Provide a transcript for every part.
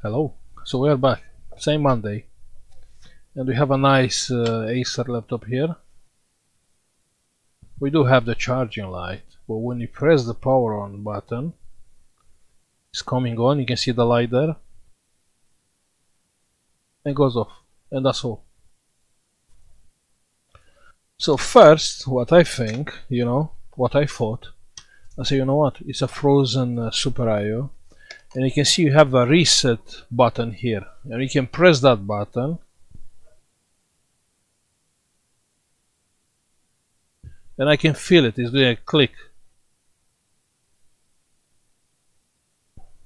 Hello. So we are back. Same Monday. And we have a nice Acer laptop here. We do have the charging light, but when you press the power on button, it's coming on. You can see the light there. And goes off. And that's all. So first, what I think, what I thought, I say, you know what, it's a frozen Super IO. And you can see you have a reset button here. And you can press that button. And I can feel it, it's doing a click.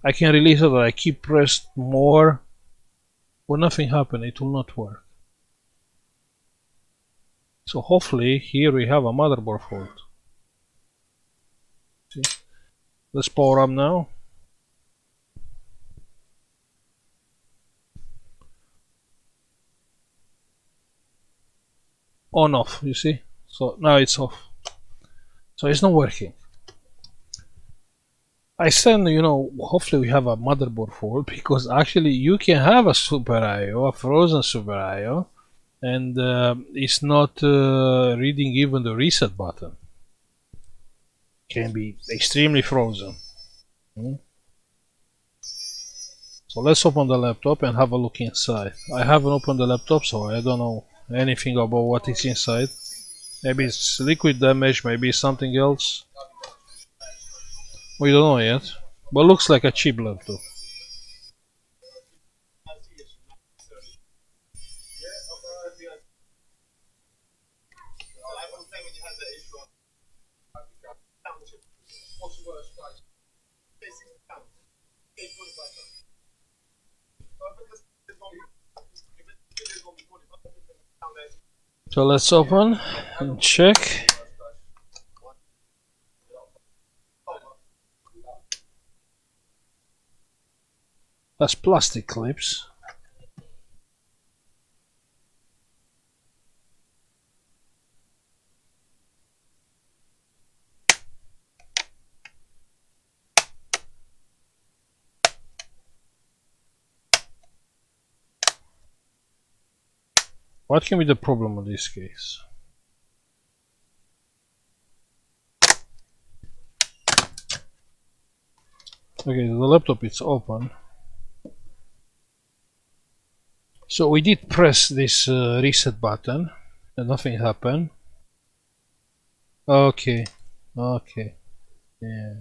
I can release it, or I keep pressed more, but nothing happened, it will not work. So hopefully here we have a motherboard fault. See? Let's power up now. On off, you see? So now it's off. So it's not working. I said, hopefully we have a motherboard fault, because actually you can have a Super IO, a frozen Super IO, and it's not reading even the reset button. Can be extremely frozen. So let's open the laptop and have a look inside. I haven't opened the laptop, so I don't know anything about what is inside. Maybe it's liquid damage, maybe something else. We don't know yet, but looks like a cheap laptop. So let's open and check. That's plastic clips. What can be the problem in this case? Okay, the laptop is open. So we did press this reset button and nothing happened. Okay, yeah,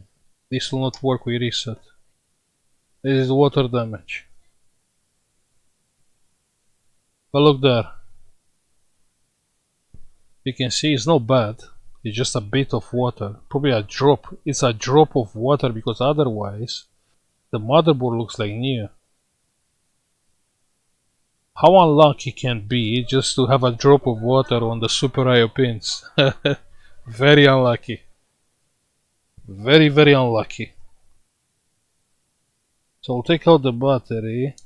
this will not work with reset. This is water damage. But look there. You can see it's not bad. It's just a bit of water. Probably a drop. It's a drop of water, because otherwise the motherboard looks like new. How unlucky can it be just to have a drop of water on the Super IO pins? Very unlucky. Very, very unlucky. So I'll take out the battery.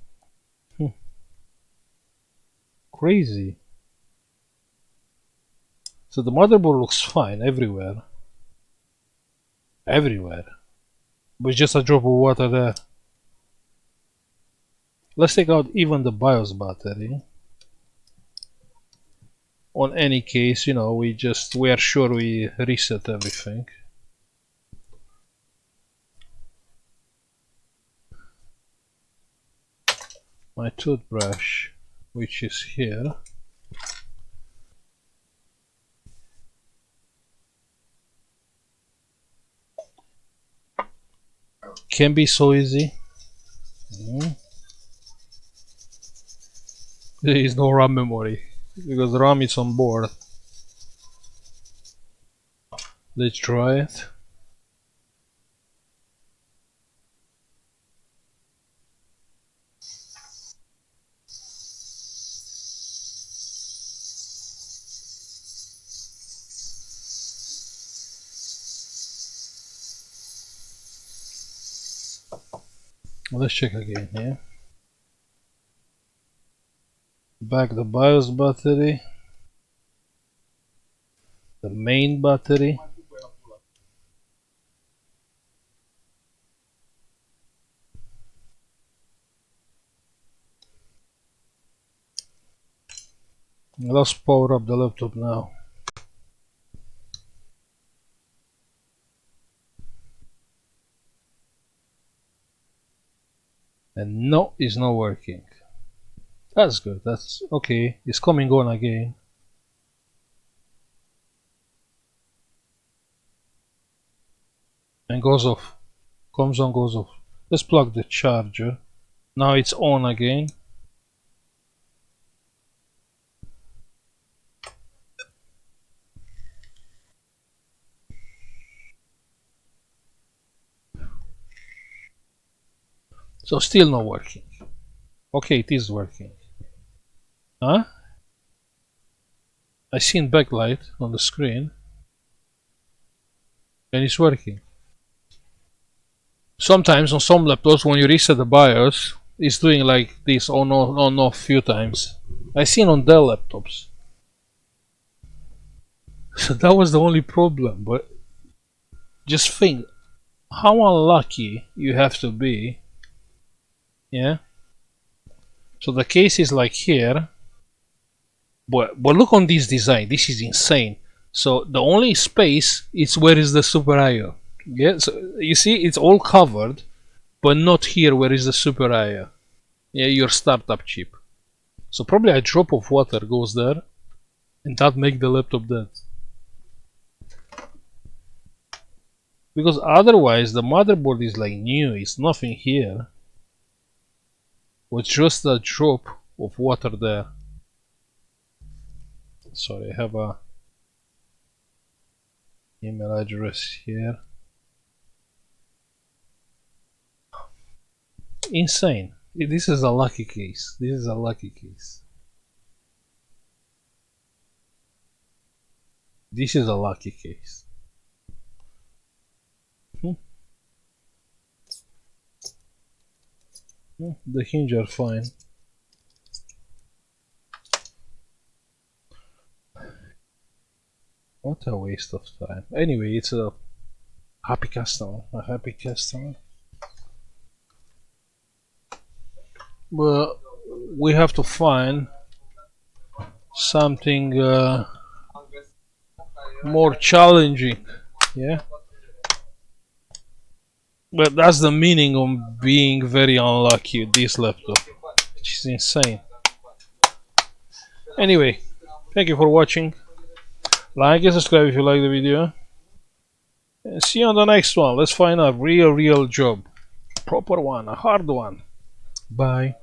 Crazy. So the motherboard looks fine everywhere. Everywhere. But it's just a drop of water there. Let's take out even the BIOS battery. On any case, we are sure we reset everything. My toothbrush, which is here. Can be so easy. There is no RAM memory, because RAM is on board. Let's try it. Let's check again here. Back the BIOS battery, the main battery. Let's power up the laptop now. And no, it's not working. That's good. That's okay. It's coming on again. And goes off. Comes on, goes off. Let's plug the charger. Now it's on again. So still not working. Okay, it is working. Huh? I seen backlight on the screen. And it's working. Sometimes on some laptops when you reset the BIOS, it's doing like this on off few times. I seen on Dell laptops. So that was the only problem, but just think how unlucky you have to be. Yeah. So the case is like here, but look on this design. This is insane. So the only space is where is the Super IO. Yeah. So you see, it's all covered, but not here where is the Super IO. Yeah, your startup chip. So probably a drop of water goes there, and that make the laptop dead. Because otherwise the motherboard is like new. It's nothing here. With just a drop of water there. Sorry, I have a email address here. Insane. This is a lucky case. This is a lucky case. This is a lucky case. The hinge are fine. What a waste of time. Anyway, it's a happy customer. A happy customer. But we have to find something more challenging. Yeah. But that's the meaning of being very unlucky with this laptop, which is insane. Anyway, thank you for watching. Like and subscribe if you like the video. And see you on the next one. Let's find a real job. Proper one, a hard one. Bye.